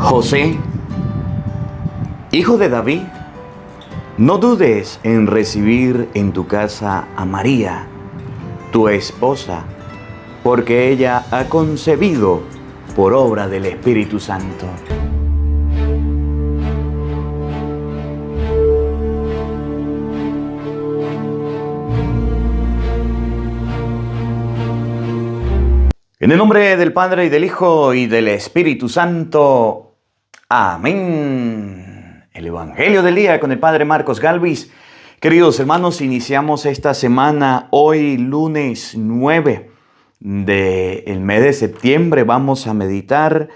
José, hijo de David, no dudes en recibir en tu casa a María, tu esposa, porque ella ha concebido por obra del Espíritu Santo. En el nombre del Padre, y del Hijo, y del Espíritu Santo. Amén. El Evangelio del día con el Padre Marcos Galvis. Queridos hermanos, iniciamos esta semana, hoy lunes 9 del mes de septiembre. Vamos a meditar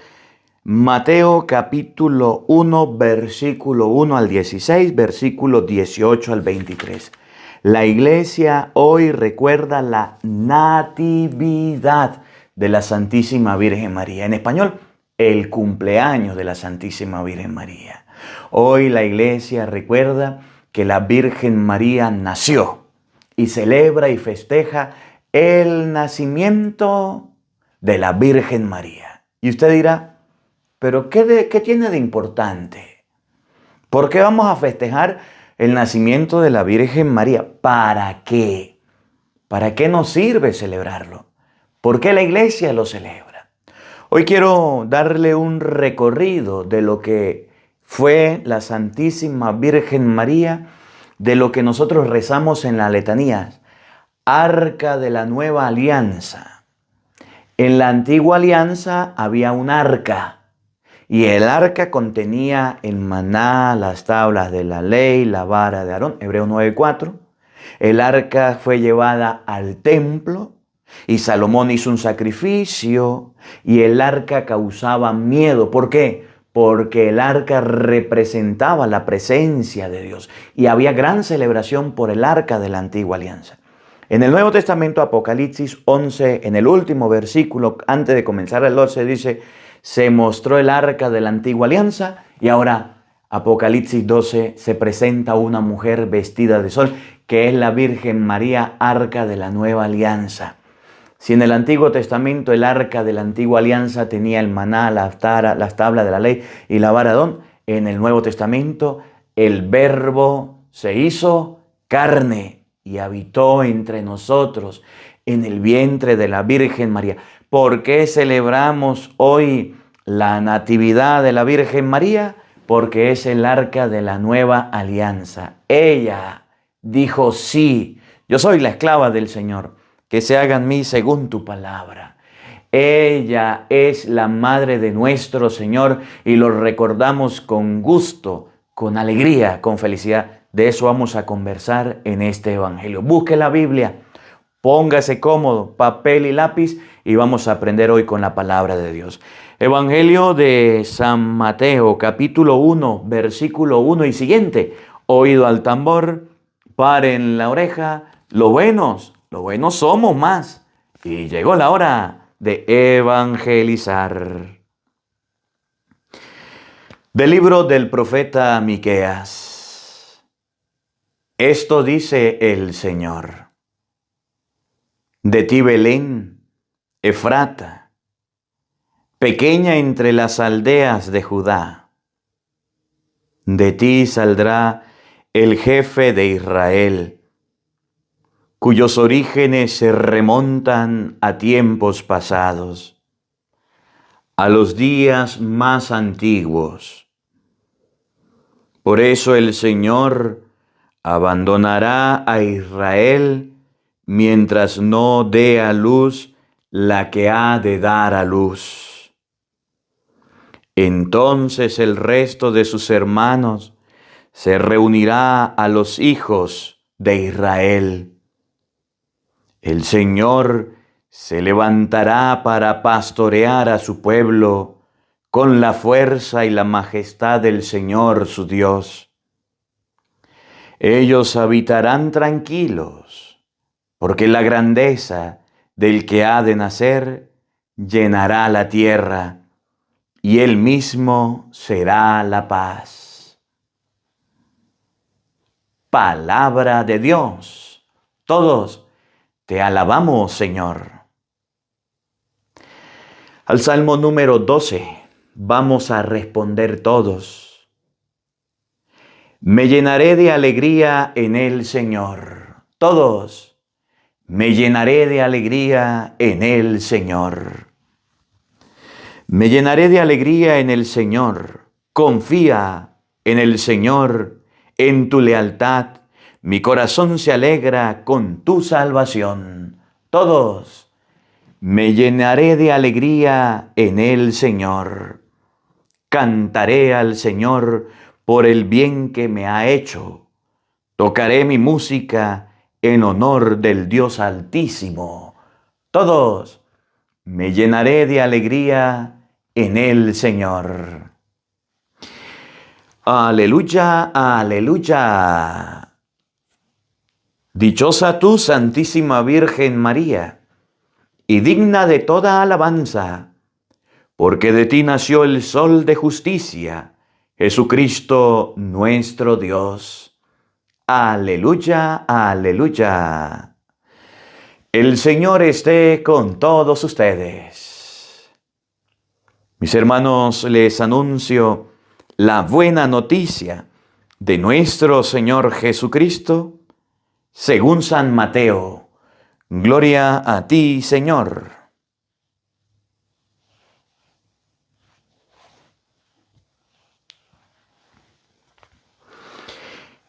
Mateo capítulo 1, versículo 1 al 16, versículo 18 al 23. La iglesia hoy recuerda la Natividad de la Santísima Virgen María. En español, el cumpleaños de la Santísima Virgen María. Hoy la iglesia recuerda que la Virgen María nació y celebra y festeja el nacimiento de la Virgen María. Y usted dirá, ¿pero qué tiene de importante? ¿Por qué vamos a festejar el nacimiento de la Virgen María? ¿Para qué? ¿Para qué nos sirve celebrarlo? ¿Por qué la iglesia lo celebra? Hoy quiero darle un recorrido de lo que fue la Santísima Virgen María, de lo que nosotros rezamos en la letanía, Arca de la Nueva Alianza. En la Antigua Alianza había un arca, y el arca contenía el maná, las tablas de la ley, la vara de Aarón, Hebreos 9:4. El arca fue llevada al templo, y Salomón hizo un sacrificio, y el arca causaba miedo. ¿Por qué? Porque el arca representaba la presencia de Dios, y había gran celebración por el arca de la Antigua Alianza. En el Nuevo Testamento, Apocalipsis 11, en el último versículo, antes de comenzar el 12, dice, se mostró el arca de la Antigua Alianza, y ahora Apocalipsis 12 se presenta una mujer vestida de sol, que es la Virgen María, arca de la Nueva Alianza. Si en el Antiguo Testamento el arca de la Antigua Alianza tenía el maná, las tablas de la ley y la vara de Aarón, en el Nuevo Testamento el Verbo se hizo carne y habitó entre nosotros en el vientre de la Virgen María. ¿Por qué celebramos hoy la Natividad de la Virgen María? Porque es el arca de la Nueva Alianza. Ella dijo, sí, yo soy la esclava del Señor. Que se haga en mí según tu palabra. Ella es la madre de nuestro Señor y lo recordamos con gusto, con alegría, con felicidad. De eso vamos a conversar en este Evangelio. Busque la Biblia, póngase cómodo, papel y lápiz y vamos a aprender hoy con la palabra de Dios. Evangelio de San Mateo, capítulo 1, versículo 1 y siguiente. Oído al tambor, paren la oreja, lo buenos somos más, y llegó la hora de evangelizar. Del libro del profeta Miqueas. Esto dice el Señor. De ti, Belén, Efrata, pequeña entre las aldeas de Judá, de ti saldrá el jefe de Israel, cuyos orígenes se remontan a tiempos pasados, a los días más antiguos. Por eso el Señor abandonará a Israel mientras no dé a luz la que ha de dar a luz. Entonces el resto de sus hermanos se reunirá a los hijos de Israel. El Señor se levantará para pastorear a su pueblo con la fuerza y la majestad del Señor su Dios. Ellos habitarán tranquilos, porque la grandeza del que ha de nacer llenará la tierra, y Él mismo será la paz. Palabra de Dios. Todos te alabamos, Señor. Al Salmo número 12, vamos a responder todos. Me llenaré de alegría en el Señor. Todos. Me llenaré de alegría en el Señor. Me llenaré de alegría en el Señor. Confía en el Señor, en tu lealtad. Mi corazón se alegra con tu salvación. Todos. Me llenaré de alegría en el Señor. Cantaré al Señor por el bien que me ha hecho. Tocaré mi música en honor del Dios Altísimo. Todos. Me llenaré de alegría en el Señor. Aleluya, aleluya. Dichosa tú, Santísima Virgen María, y digna de toda alabanza, porque de ti nació el Sol de justicia, Jesucristo nuestro Dios. Aleluya, aleluya. El Señor esté con todos ustedes. Mis hermanos, les anuncio la buena noticia de nuestro Señor Jesucristo, según San Mateo. Gloria a ti, Señor.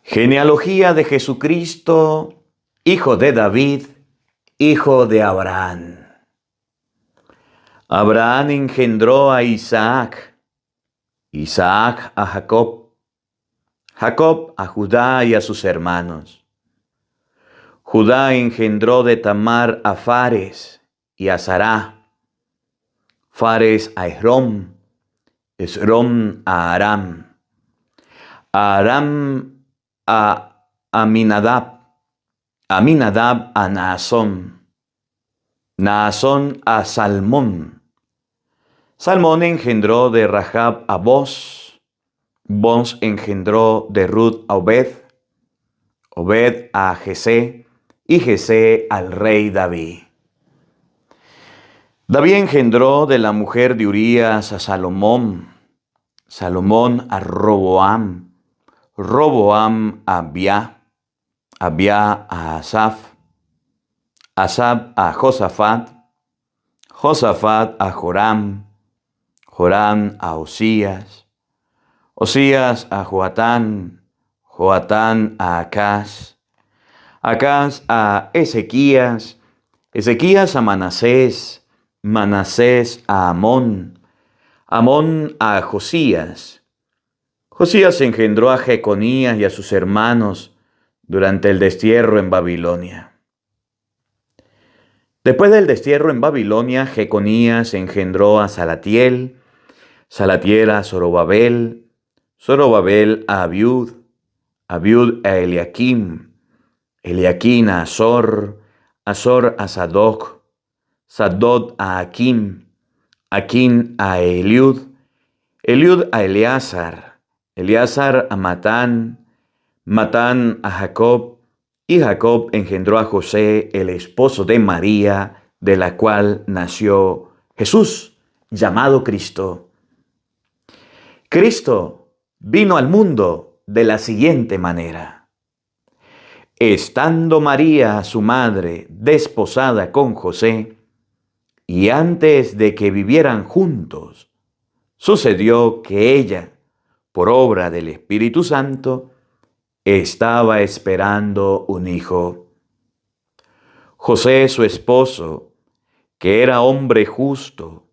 Genealogía de Jesucristo, hijo de David, hijo de Abraham. Abraham engendró a Isaac, Isaac a Jacob, Jacob a Judá y a sus hermanos. Judá engendró de Tamar a Fares y a Zará, Fares a Esrom, Esrom a Aram, Aram a Aminadab, Aminadab a Naasón, Naasón a Salmón. Salmón engendró de Rahab a Boz, Boz engendró de Ruth a Obed, Obed a Jesé, y Jesé al rey David. David engendró de la mujer de Urías a Salomón, Salomón a Roboam, Roboam a Abia, Abia a Asaf, Asaf a Josafat, Josafat a Joram, Joram a Osías, Osías a Joatán, Joatán a Acaz, Acaz a Ezequías, Ezequías a Manasés, Manasés a Amón, Amón a Josías. Josías engendró a Jeconías y a sus hermanos durante el destierro en Babilonia. Después del destierro en Babilonia, Jeconías engendró a Salatiel, Salatiel a Zorobabel, Zorobabel a Abiud, Abiud a Eliakim, Eliakim a Azor, Azor a Sadoc, Sadoc a Akim, Akim a Eliud, Eliud a Eleazar, Eleazar a Matán, Matán a Jacob, y Jacob engendró a José, el esposo de María, de la cual nació Jesús, llamado Cristo. Cristo vino al mundo de la siguiente manera. Estando María, su madre, desposada con José, y antes de que vivieran juntos, sucedió que ella, por obra del Espíritu Santo, estaba esperando un hijo. José, su esposo, que era hombre justo,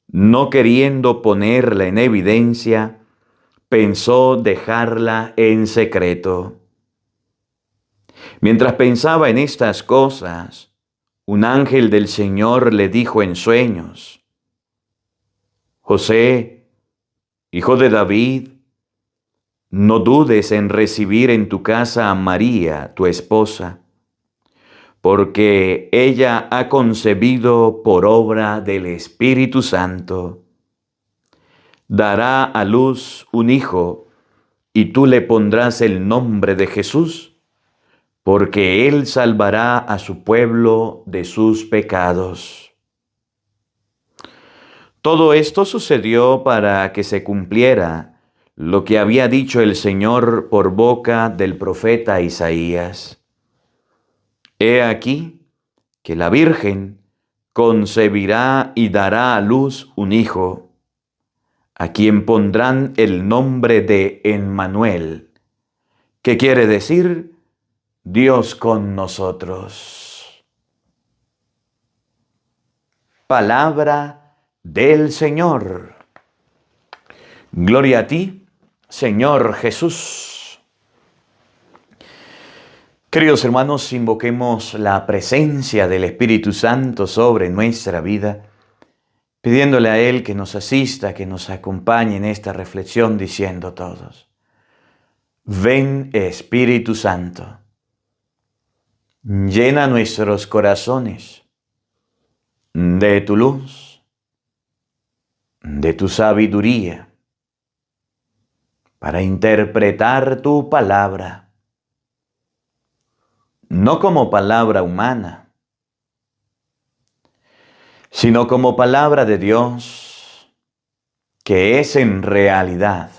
no queriendo ponerla en evidencia, pensó dejarla en secreto. Mientras pensaba en estas cosas, un ángel del Señor le dijo en sueños: José, hijo de David, no dudes en recibir en tu casa a María, tu esposa, porque ella ha concebido por obra del Espíritu Santo. Dará a luz un hijo, y tú le pondrás el nombre de Jesús, porque él salvará a su pueblo de sus pecados. Todo esto sucedió para que se cumpliera lo que había dicho el Señor por boca del profeta Isaías. He aquí que la Virgen concebirá y dará a luz un hijo, a quien pondrán el nombre de Emmanuel, que quiere decir Dios con nosotros. Palabra del Señor. Gloria a ti, Señor Jesús. Queridos hermanos, invoquemos la presencia del Espíritu Santo sobre nuestra vida, pidiéndole a Él que nos asista, que nos acompañe en esta reflexión, diciendo todos: ven, Espíritu Santo, llena nuestros corazones de tu luz, de tu sabiduría, para interpretar tu palabra, no como palabra humana, sino como palabra de Dios, que es en realidad,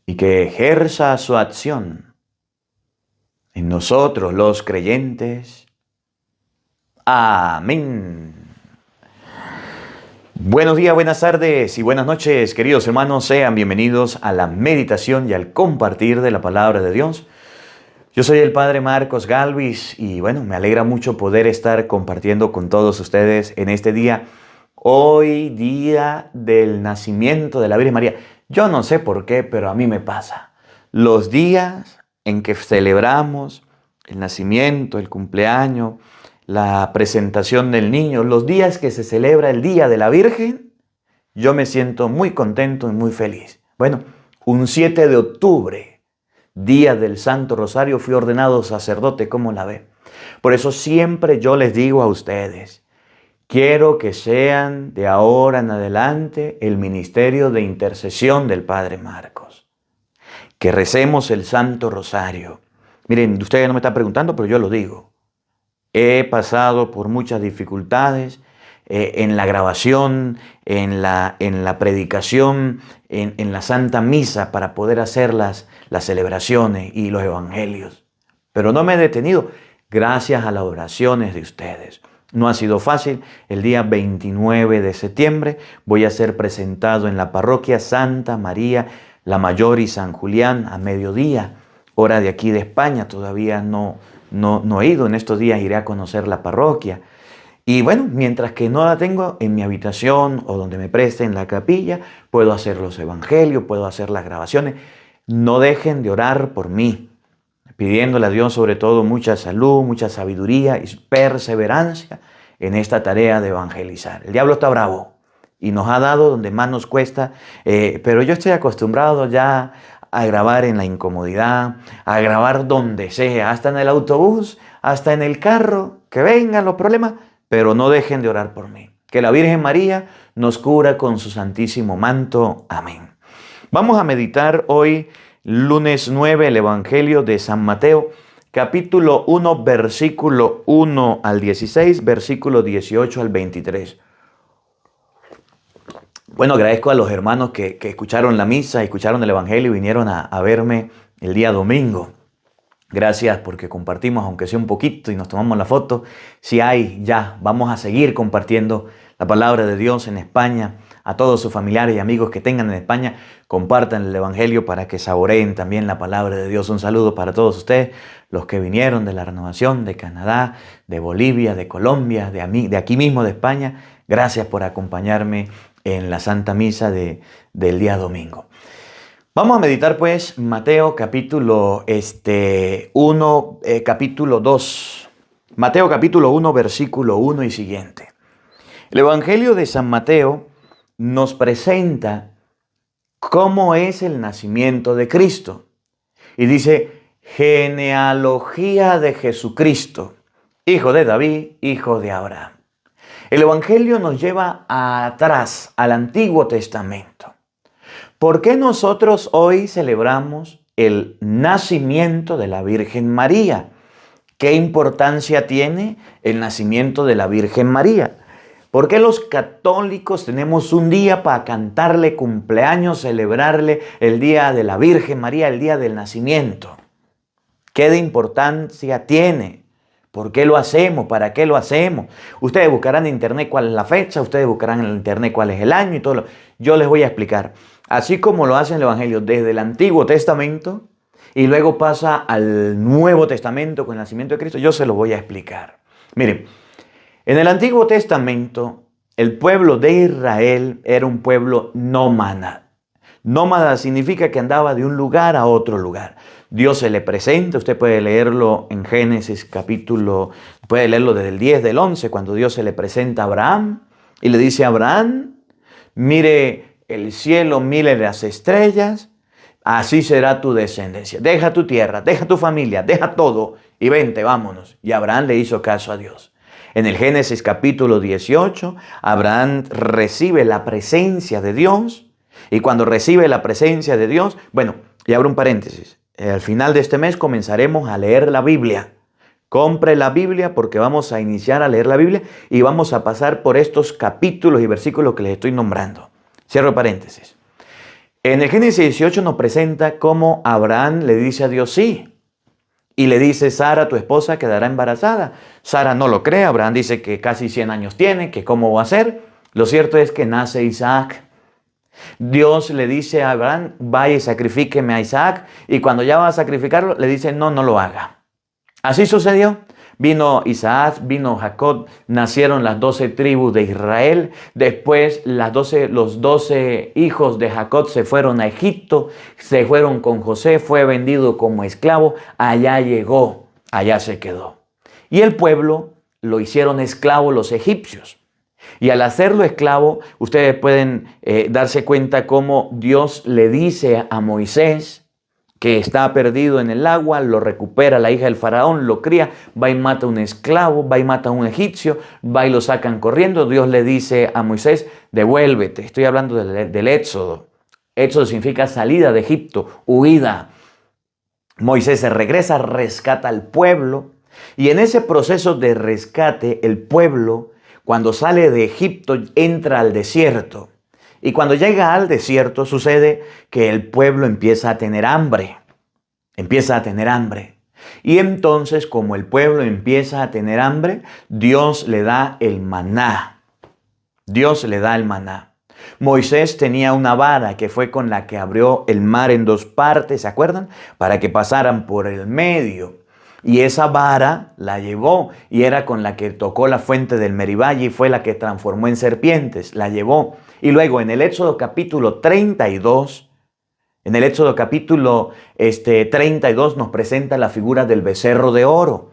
y que ejerza su acción en nosotros los creyentes. Amén. Buenos días, buenas tardes y buenas noches, queridos hermanos. Sean bienvenidos a la meditación y al compartir de la palabra de Dios. Yo soy el Padre Marcos Galvis y bueno, me alegra mucho poder estar compartiendo con todos ustedes en este día. Hoy, día del nacimiento de la Virgen María. Yo no sé por qué, pero a mí me pasa. Los días en que celebramos el nacimiento, el cumpleaños, la presentación del niño, los días que se celebra el Día de la Virgen, yo me siento muy contento y muy feliz. Bueno, un 7 de octubre, Día del Santo Rosario, fui ordenado sacerdote, ¿cómo la ve? Por eso siempre yo les digo a ustedes, quiero que sean de ahora en adelante el ministerio de intercesión del Padre Marcos. Que recemos el Santo Rosario. Miren, ustedes no me están preguntando, pero yo lo digo. He pasado por muchas dificultades en la grabación, en la predicación, en la Santa Misa para poder hacer las celebraciones y los evangelios. Pero no me he detenido gracias a las oraciones de ustedes. No ha sido fácil. El día 29 de septiembre voy a ser presentado en la parroquia Santa María la Mayor y San Julián a mediodía, hora de aquí de España. Todavía no he ido. En estos días iré a conocer la parroquia. Y bueno, mientras que no la tengo en mi habitación o donde me presten la capilla, puedo hacer los evangelios, puedo hacer las grabaciones. No dejen de orar por mí, pidiéndole a Dios sobre todo mucha salud, mucha sabiduría y perseverancia en esta tarea de evangelizar. El diablo está bravo y nos ha dado donde más nos cuesta, pero yo estoy acostumbrado ya a grabar en la incomodidad, a grabar donde sea, hasta en el autobús, hasta en el carro, que vengan los problemas, pero no dejen de orar por mí. Que la Virgen María nos cubra con su santísimo manto. Amén. Vamos a meditar hoy, lunes 9, el Evangelio de San Mateo, capítulo 1, versículo 1 al 16, versículo 18 al 23. Bueno, agradezco a los hermanos que escucharon la misa, escucharon el Evangelio y vinieron a verme el día domingo. Gracias porque compartimos, aunque sea un poquito, y nos tomamos la foto. Si hay, ya, vamos a seguir compartiendo la palabra de Dios en España. A todos sus familiares y amigos que tengan en España, compartan el Evangelio para que saboreen también la palabra de Dios. Un saludo para todos ustedes, los que vinieron de la Renovación, de Canadá, de Bolivia, de Colombia, de aquí mismo de España. Gracias por acompañarme en la Santa Misa del día domingo. Vamos a meditar pues Mateo capítulo 2. Mateo capítulo 1, versículo 1 y siguiente. El Evangelio de San Mateo nos presenta cómo es el nacimiento de Cristo. Y dice, genealogía de Jesucristo, hijo de David, hijo de Abraham. El Evangelio nos lleva atrás, al Antiguo Testamento. ¿Por qué nosotros hoy celebramos el nacimiento de la Virgen María? ¿Qué importancia tiene el nacimiento de la Virgen María? ¿Por qué los católicos tenemos un día para cantarle cumpleaños, celebrarle el día de la Virgen María, el día del nacimiento? ¿Qué de importancia tiene? ¿Por qué lo hacemos? ¿Para qué lo hacemos? Ustedes buscarán en internet cuál es la fecha, ustedes buscarán en internet cuál es el año y todo. Yo les voy a explicar. Así como lo hace el Evangelio desde el Antiguo Testamento y luego pasa al Nuevo Testamento con el nacimiento de Cristo, yo se lo voy a explicar. Miren, en el Antiguo Testamento, el pueblo de Israel era un pueblo nómada. Nómada significa que andaba de un lugar a otro lugar. Dios se le presenta, usted puede leerlo en Génesis capítulo, puede leerlo desde el 10 del 11, cuando Dios se le presenta a Abraham y le dice a Abraham, mire el cielo, mire las estrellas, así será tu descendencia. Deja tu tierra, deja tu familia, deja todo y vente, vámonos. Y Abraham le hizo caso a Dios. En el Génesis capítulo 18, Abraham recibe la presencia de Dios. Y cuando recibe la presencia de Dios, bueno, y abro un paréntesis. Al final de este mes comenzaremos a leer la Biblia. Compre la Biblia porque vamos a iniciar a leer la Biblia y vamos a pasar por estos capítulos y versículos que les estoy nombrando. Cierro paréntesis. En el Génesis 18 nos presenta cómo Abraham le dice a Dios sí. Y le dice, Sara, tu esposa, quedará embarazada. Sara no lo cree, Abraham dice que casi 100 años tiene, que cómo va a ser. Lo cierto es que nace Isaac. Dios le dice a Abraham, vaya y sacrifíqueme a Isaac. Y cuando ya va a sacrificarlo, le dice, no, no lo haga. Así sucedió. Vino Isaac, vino Jacob, nacieron las 12 tribus de Israel. Después los 12 hijos de Jacob se fueron a Egipto, se fueron con José, fue vendido como esclavo. Allá llegó, allá se quedó. Y el pueblo lo hicieron esclavo los egipcios. Y al hacerlo esclavo, ustedes pueden darse cuenta cómo Dios le dice a Moisés, que está perdido en el agua, lo recupera la hija del faraón, lo cría, va y mata a un esclavo, va y mata a un egipcio, va y lo sacan corriendo. Dios le dice a Moisés, devuélvete. Estoy hablando del Éxodo. Éxodo significa salida de Egipto, huida. Moisés se regresa, rescata al pueblo y en ese proceso de rescate, el pueblo, cuando sale de Egipto, entra al desierto. Y cuando llega al desierto sucede que el pueblo empieza a tener hambre. Empieza a tener hambre. Y entonces, como el pueblo empieza a tener hambre, Dios le da el maná. Dios le da el maná. Moisés tenía una vara que fue con la que abrió el mar en dos partes, ¿se acuerdan? Para que pasaran por el medio. Y esa vara la llevó y era con la que tocó la fuente del Meribá y fue la que transformó en serpientes. La llevó. Y luego en el Éxodo capítulo 32, en el Éxodo capítulo 32 nos presenta la figura del becerro de oro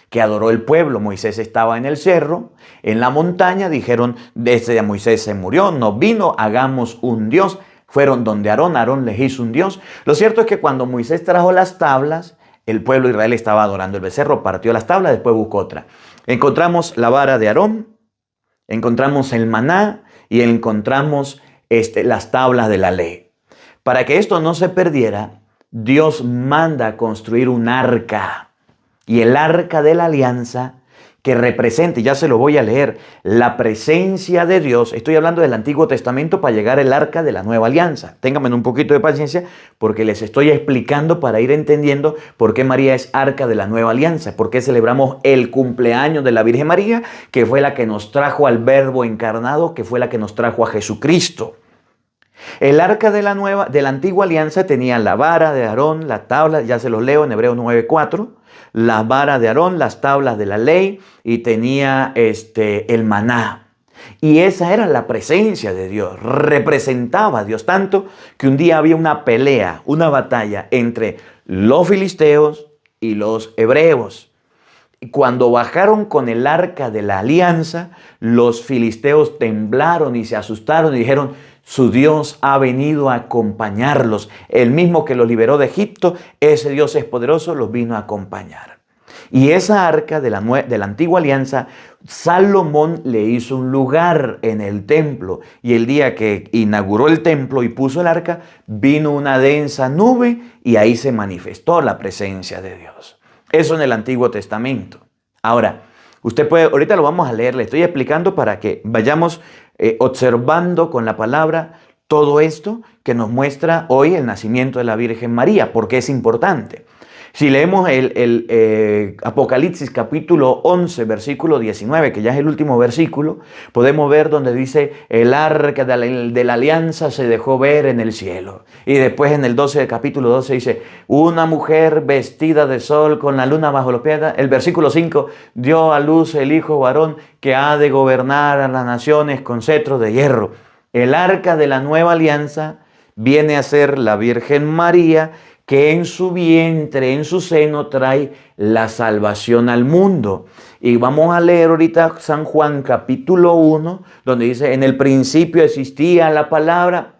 que adoró el pueblo. Moisés estaba en el cerro, en la montaña, dijeron, desde Moisés se murió, no vino, hagamos un Dios. Fueron donde Aarón les hizo un Dios. Lo cierto es que cuando Moisés trajo las tablas, el pueblo de Israel estaba adorando el becerro, partió las tablas, después buscó otra. Encontramos la vara de Aarón, encontramos el maná y encontramos las tablas de la ley. Para que esto no se perdiera, Dios manda a construir un arca. Y el arca de la alianza que represente, ya se lo voy a leer, la presencia de Dios. Estoy hablando del Antiguo Testamento para llegar al arca de la Nueva Alianza. Ténganme un poquito de paciencia porque les estoy explicando para ir entendiendo por qué María es arca de la Nueva Alianza, por qué celebramos el cumpleaños de la Virgen María, que fue la que nos trajo al Verbo encarnado, que fue la que nos trajo a Jesucristo. El arca de la Antigua Alianza tenía la vara de Aarón, la tabla, ya se los leo en Hebreos 9:4, la vara de Aarón, las tablas de la ley y tenía el maná. Y esa era la presencia de Dios, representaba a Dios tanto que un día había una pelea, una batalla entre los filisteos y los hebreos. Y cuando bajaron con el arca de la alianza, los filisteos temblaron y se asustaron y dijeron, su Dios ha venido a acompañarlos. El mismo que los liberó de Egipto, ese Dios es poderoso, los vino a acompañar. Y esa arca de la antigua alianza, Salomón le hizo un lugar en el templo. Y el día que inauguró el templo y puso el arca, vino una densa nube y ahí se manifestó la presencia de Dios. Eso en el Antiguo Testamento. Ahora, Usted puede, ahorita lo vamos a leer, le estoy explicando para que vayamos observando con la palabra todo esto que nos muestra hoy el nacimiento de la Virgen María, porque es importante. Si leemos el Apocalipsis capítulo 11, versículo 19, que ya es el último versículo, podemos ver donde dice, el arca de la alianza se dejó ver en el cielo. Y después en el 12, capítulo 12 dice, una mujer vestida de sol con la luna bajo los pies. El versículo 5, dio a luz el hijo varón que ha de gobernar a las naciones con cetro de hierro. El arca de la nueva alianza viene a ser la Virgen María, que en su vientre, en su seno, trae la salvación al mundo. Y vamos a leer ahorita San Juan capítulo 1, donde dice, en el principio existía la palabra,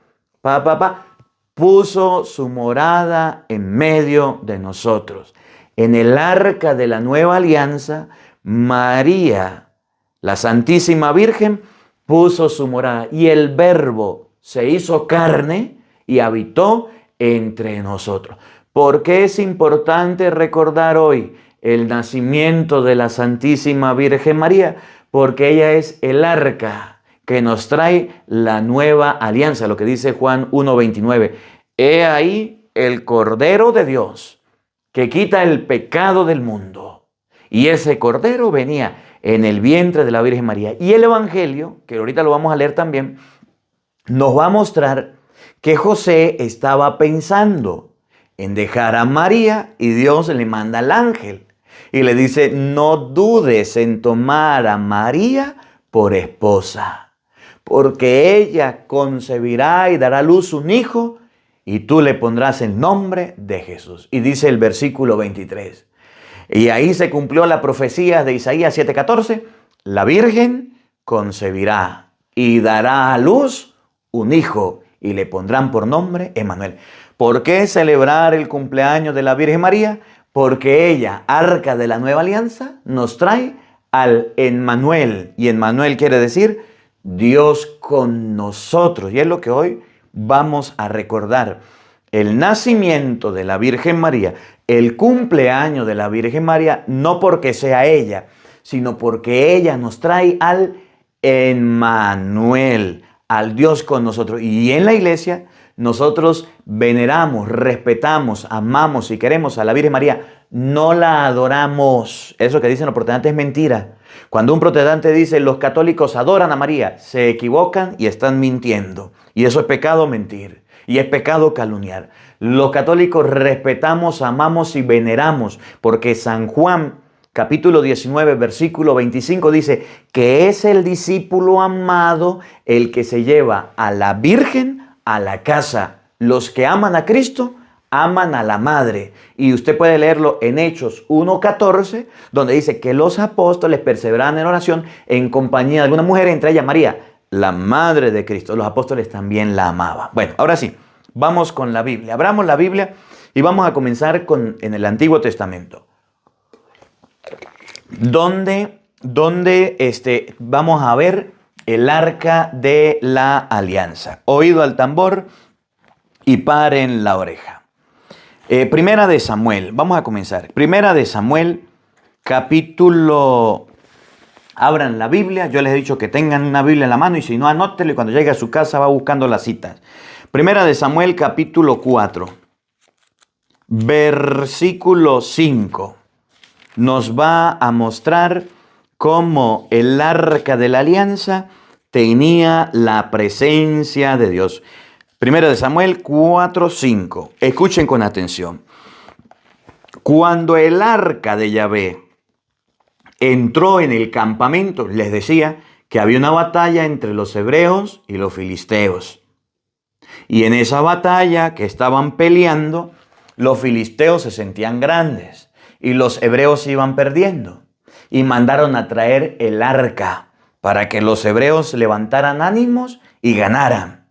puso su morada en medio de nosotros. En el arca de la nueva alianza, María, la Santísima Virgen, puso su morada. Y el Verbo se hizo carne y habitó entre nosotros. ¿Por qué es importante recordar hoy el nacimiento de la Santísima Virgen María? Porque ella es el arca que nos trae la nueva alianza, lo que dice Juan 1:29. He ahí el Cordero de Dios que quita el pecado del mundo. Y ese Cordero venía en el vientre de la Virgen María. Y el Evangelio, que ahorita lo vamos a leer también, nos va a mostrar que José estaba pensando en dejar a María y Dios le manda al ángel y le dice, no dudes en tomar a María por esposa, porque ella concebirá y dará a luz un hijo y tú le pondrás el nombre de Jesús. Y dice el versículo 23, y ahí se cumplió la profecía de Isaías 7:14, la Virgen concebirá y dará a luz un hijo y le pondrán por nombre Emmanuel. ¿Por qué celebrar el cumpleaños de la Virgen María? Porque ella, arca de la nueva alianza, nos trae al Emmanuel. Y Emmanuel quiere decir Dios con nosotros. Y es lo que hoy vamos a recordar. El nacimiento de la Virgen María, el cumpleaños de la Virgen María, no porque sea ella, sino porque ella nos trae al Emmanuel, al Dios con nosotros. Y en la iglesia nosotros veneramos, respetamos, amamos y queremos a la Virgen María. No la adoramos. Eso que dicen los protestantes es mentira. Cuando un protestante dice los católicos adoran a María, se equivocan y están mintiendo. Y eso es pecado mentir. Y es pecado calumniar. Los católicos respetamos, amamos y veneramos, porque San Juan capítulo 19, versículo 25 dice que es el discípulo amado el que se lleva a la Virgen a la casa. Los que aman a Cristo aman a la Madre. Y usted puede leerlo en Hechos 1:14, donde dice que los apóstoles perseveraban en oración en compañía de alguna mujer, entre ellas María, la Madre de Cristo. Los apóstoles también la amaban. Bueno, ahora sí, vamos con la Biblia. Abramos la Biblia y vamos a comenzar en el Antiguo Testamento. Donde vamos a ver el arca de la alianza. Oído al tambor y paren la oreja. Primera de Samuel, vamos a comenzar. Primera de Samuel, capítulo... Abran la Biblia, yo les he dicho que tengan una Biblia en la mano y si no, anótelo y cuando llegue a su casa va buscando las citas. Primera de Samuel, capítulo 4, versículo 5. Nos va a mostrar cómo el arca de la alianza tenía la presencia de Dios. Primera de Samuel 4:5. Escuchen con atención. Cuando el arca de Yahvé entró en el campamento, les decía que había una batalla entre los hebreos y los filisteos. Y en esa batalla que estaban peleando, los filisteos se sentían grandes y los hebreos iban perdiendo. Y mandaron a traer el arca para que los hebreos levantaran ánimos y ganaran.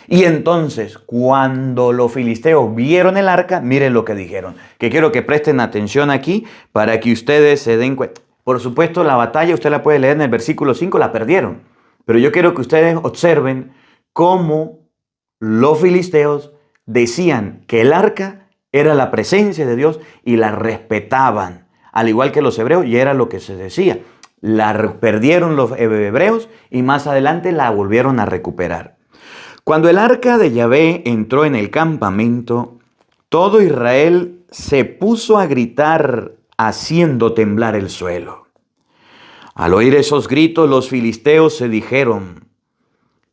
Y entonces, cuando los filisteos vieron el arca, miren lo que dijeron. Que quiero que presten atención aquí para que ustedes se den cuenta. Por supuesto, la batalla, usted la puede leer en el versículo 5, la perdieron. Pero yo quiero que ustedes observen cómo los filisteos decían que el arca era la presencia de Dios y la respetaban. al igual que los hebreos, y era lo que se decía. La perdieron los hebreos y más adelante la volvieron a recuperar. Cuando el arca de Yahvé entró en el campamento, todo Israel se puso a gritar haciendo temblar el suelo. Al oír esos gritos, los filisteos se dijeron: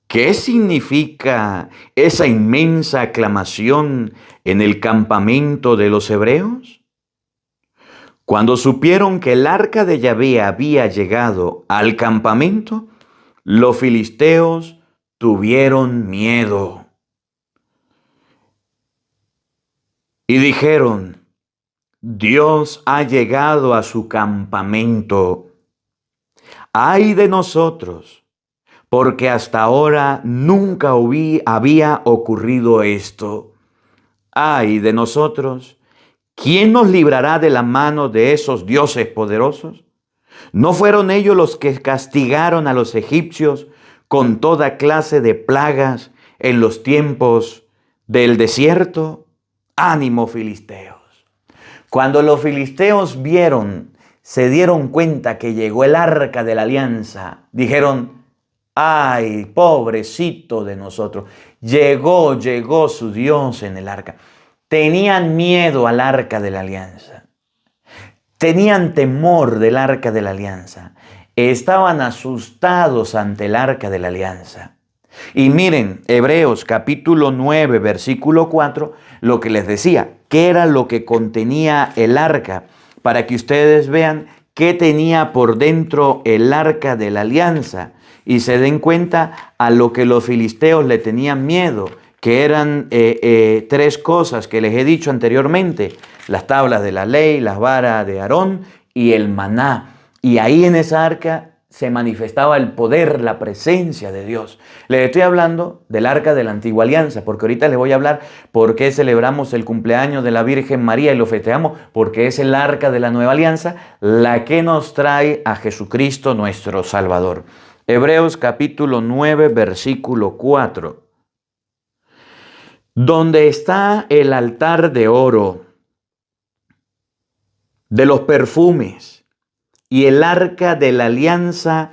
¿qué significa esa inmensa aclamación en el campamento de los hebreos? Cuando supieron que el arca de Yahvé había llegado al campamento, los filisteos tuvieron miedo y dijeron: Dios ha llegado a su campamento. ¡Ay de nosotros! Porque hasta ahora nunca había ocurrido esto. ¡Ay de nosotros! ¿Quién nos librará de la mano de esos dioses poderosos? ¿No fueron ellos los que castigaron a los egipcios con toda clase de plagas en los tiempos del desierto? ¡Ánimo, filisteos! Cuando los filisteos se dieron cuenta que llegó el arca de la alianza, dijeron: ¡ay, pobrecito de nosotros! Llegó su Dios en el arca. Tenían miedo al arca de la alianza. Tenían temor del arca de la alianza. Estaban asustados ante el arca de la alianza. Y miren, Hebreos capítulo 9, versículo 4, lo que les decía, qué era lo que contenía el arca, para que ustedes vean qué tenía por dentro el arca de la alianza y se den cuenta a lo que los filisteos le tenían miedo, que eran tres cosas que les he dicho anteriormente: las tablas de la ley, las varas de Aarón y el maná. Y ahí en esa arca se manifestaba el poder, la presencia de Dios. Les estoy hablando del arca de la antigua alianza, porque ahorita les voy a hablar por qué celebramos el cumpleaños de la Virgen María y lo festejamos, porque es el arca de la nueva alianza, la que nos trae a Jesucristo nuestro Salvador. Hebreos capítulo 9, versículo 4. Donde está el altar de oro, de los perfumes, y el arca de la alianza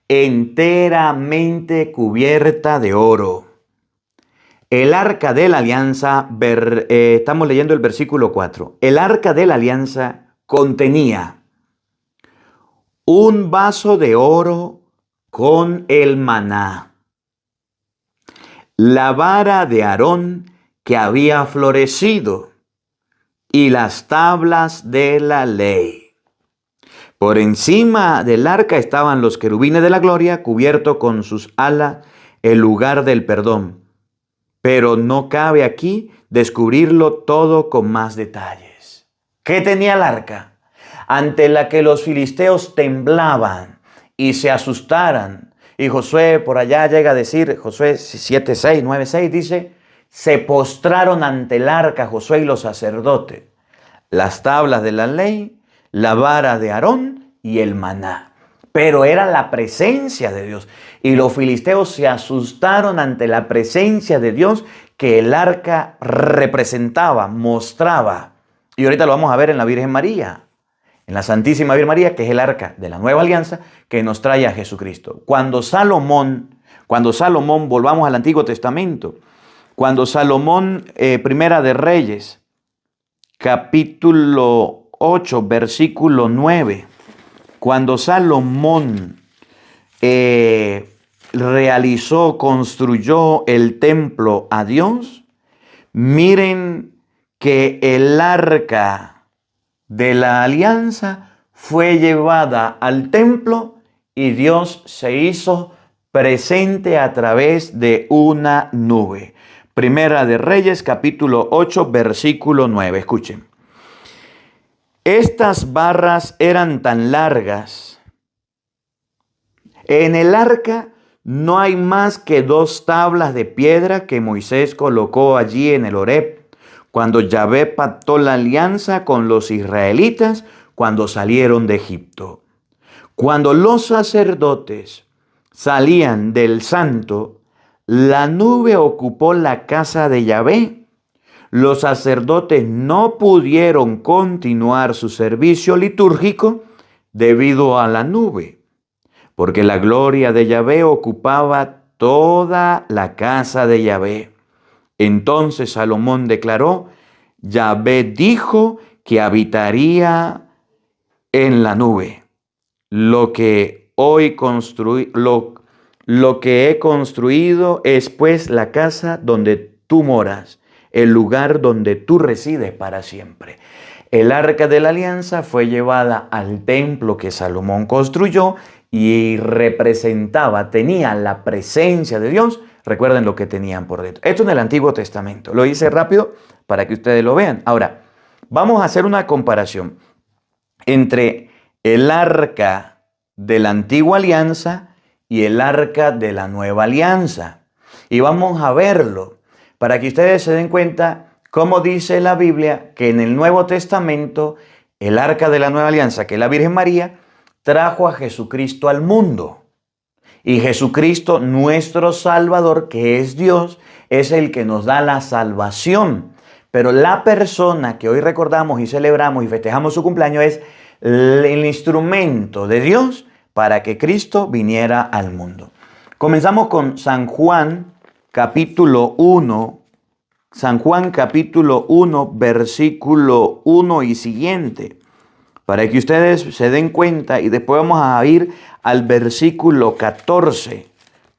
enteramente cubierta de oro. El arca de la alianza, estamos leyendo el versículo 4. El arca de la alianza contenía un vaso de oro con el maná, la vara de Aarón que había florecido y las tablas de la ley. Por encima del arca estaban los querubines de la gloria, cubierto con sus alas el lugar del perdón. Pero no cabe aquí descubrirlo todo con más detalles. ¿Qué tenía el arca? Ante la que los filisteos temblaban y se asustaran. Y Josué por allá llega a decir, Josué 7:6, 9:6 dice: se postraron ante el arca Josué y los sacerdotes, las tablas de la ley, la vara de Aarón y el maná. Pero era la presencia de Dios. Y los filisteos se asustaron ante la presencia de Dios que el arca representaba, mostraba. Y ahorita lo vamos a ver en la Virgen María, en la Santísima Virgen María, que es el arca de la nueva alianza que nos trae a Jesucristo. Cuando Salomón, volvamos al Antiguo Testamento, cuando Salomón, Primera de Reyes, capítulo 8, versículo 9, cuando Salomón construyó el templo a Dios, miren que el arca de la alianza fue llevada al templo y Dios se hizo presente a través de una nube. Primera de Reyes, capítulo 8, versículo 9. Escuchen. Estas barras eran tan largas. En el arca no hay más que 2 tablas de piedra que Moisés colocó allí en el Horeb, cuando Yahvé pactó la alianza con los israelitas cuando salieron de Egipto. Cuando los sacerdotes salían del santo, la nube ocupó la casa de Yahvé. los sacerdotes no pudieron continuar su servicio litúrgico debido a la nube, porque la gloria de Yahvé ocupaba toda la casa de Yahvé. Entonces Salomón declaró: Yahvé dijo que habitaría en la nube. Lo que he construido es pues la casa donde tú moras, el lugar donde tú resides para siempre. El arca de la alianza fue llevada al templo que Salomón construyó y tenía la presencia de Dios. Recuerden lo que tenían por dentro. Esto en el Antiguo Testamento. Lo hice rápido para que ustedes lo vean. Ahora, vamos a hacer una comparación entre el arca de la antigua alianza y el arca de la nueva alianza. Y vamos a verlo para que ustedes se den cuenta cómo dice la Biblia que en el Nuevo Testamento el arca de la nueva alianza, que es la Virgen María, trajo a Jesucristo al mundo. Y Jesucristo, nuestro Salvador, que es Dios, es el que nos da la salvación. Pero la persona que hoy recordamos y celebramos y festejamos su cumpleaños es el instrumento de Dios para que Cristo viniera al mundo. Comenzamos con San Juan capítulo 1, San Juan capítulo 1, versículo 1 y siguiente, para que ustedes se den cuenta, y después vamos a ir al versículo 14.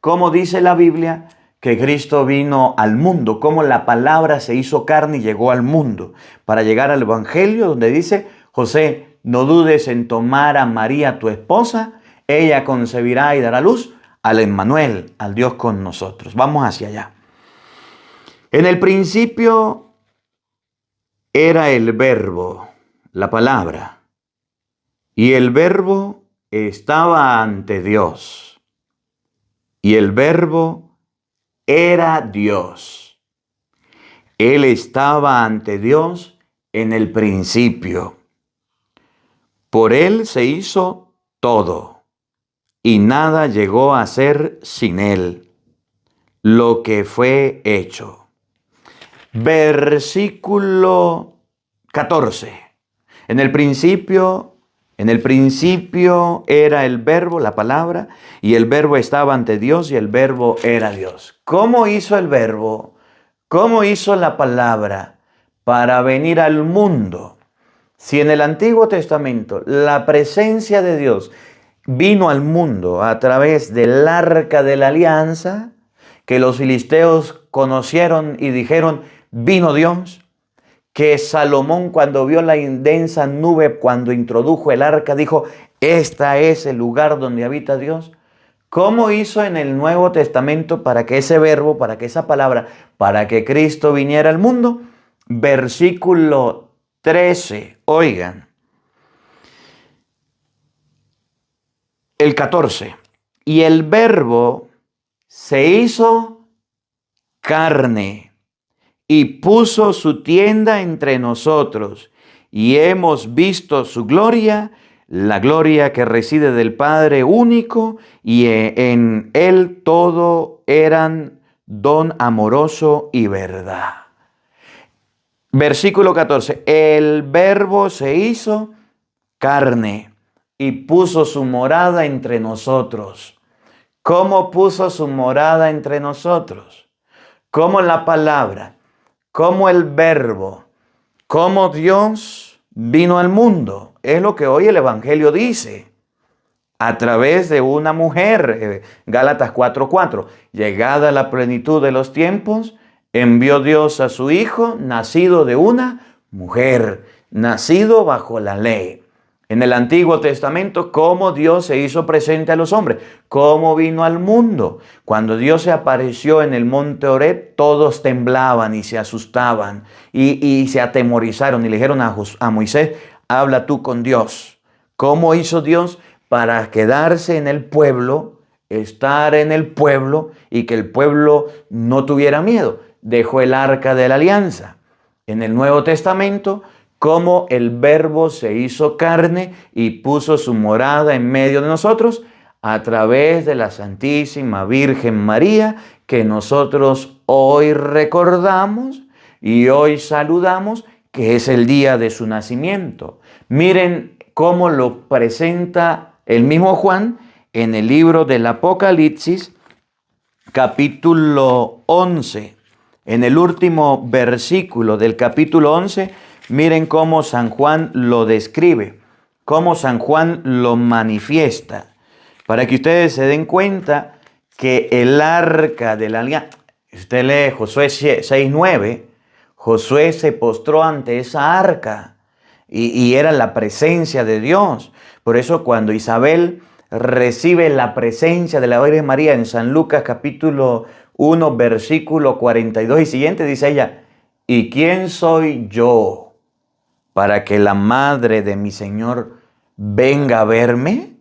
¿Cómo dice la Biblia que Cristo vino al mundo? Cómo la palabra se hizo carne y llegó al mundo, para llegar al Evangelio donde dice: José, no dudes en tomar a María tu esposa, ella concebirá y dará luz al Emmanuel, al Dios con nosotros. Vamos hacia allá. En el principio era el Verbo, la palabra, y el Verbo estaba ante Dios, y el Verbo era Dios. Él estaba ante Dios en el principio. Por Él se hizo todo, y nada llegó a ser sin Él, lo que fue hecho. Versículo 14. En el principio era el Verbo, la palabra, y el Verbo estaba ante Dios, y el Verbo era Dios. ¿Cómo hizo el Verbo? ¿Cómo hizo la palabra para venir al mundo? Si en el Antiguo Testamento la presencia de Dios vino al mundo a través del arca de la alianza, que los filisteos conocieron y dijeron: vino Dios, que Salomón, cuando vio la densa nube, cuando introdujo el arca, dijo: este es el lugar donde habita Dios. ¿Cómo hizo en el Nuevo Testamento para que ese verbo, para que esa palabra, para que Cristo viniera al mundo? Versículo 13, oigan. El 14. Y el Verbo se hizo carne y puso su tienda entre nosotros, y hemos visto su gloria, la gloria que reside del Padre único, y en Él todo eran don amoroso y verdad. Versículo 14. El Verbo se hizo carne y puso su morada entre nosotros. ¿Cómo puso su morada entre nosotros? ¿Cómo la palabra? ¿Cómo el Verbo? ¿Cómo Dios vino al mundo? Es lo que hoy el Evangelio dice. A través de una mujer, Gálatas 4:4. Llegada la plenitud de los tiempos, envió Dios a su Hijo, nacido de una mujer, nacido bajo la ley. En el Antiguo Testamento, ¿cómo Dios se hizo presente a los hombres? ¿Cómo vino al mundo? Cuando Dios se apareció en el monte Horeb, todos temblaban y se asustaban y se atemorizaron y le dijeron a Moisés: habla tú con Dios. ¿Cómo hizo Dios para quedarse en el pueblo, estar en el pueblo y que el pueblo no tuviera miedo? Dejó el arca de la alianza. En el Nuevo Testamento, cómo el Verbo se hizo carne y puso su morada en medio de nosotros a través de la Santísima Virgen María, que nosotros hoy recordamos y hoy saludamos que es el día de su nacimiento. Miren cómo lo presenta el mismo Juan en el libro del Apocalipsis, capítulo 11. En el último versículo del capítulo 11, miren cómo San Juan lo describe, cómo San Juan lo manifiesta, para que ustedes se den cuenta que el arca de la alianza, usted lee Josué 6:9, Josué se postró ante esa arca y era la presencia de Dios. Por eso cuando Isabel recibe la presencia de la Virgen María en San Lucas capítulo 1, versículo 42 y siguiente, dice ella, ¿y quién soy yo para que la madre de mi Señor venga a verme?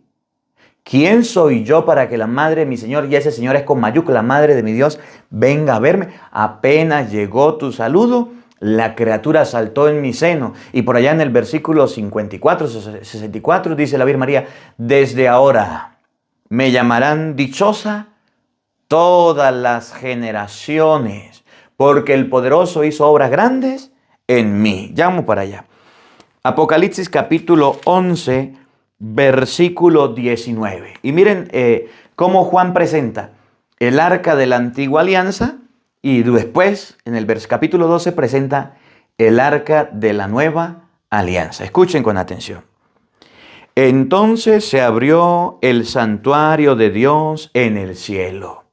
¿Quién soy yo para que la madre de mi Señor, y ese Señor es con mayúscula, la madre de mi Dios, venga a verme? Apenas llegó tu saludo, la criatura saltó en mi seno. Y por allá en el versículo 54, 64 dice la Virgen María, desde ahora me llamarán dichosa todas las generaciones, porque el poderoso hizo obras grandes en mí. Ya vamos para allá. Apocalipsis capítulo 11, versículo 19. Y miren cómo Juan presenta el arca de la antigua alianza y después en el capítulo 12 presenta el arca de la nueva alianza. Escuchen con atención. Entonces se abrió el santuario de Dios en el cielo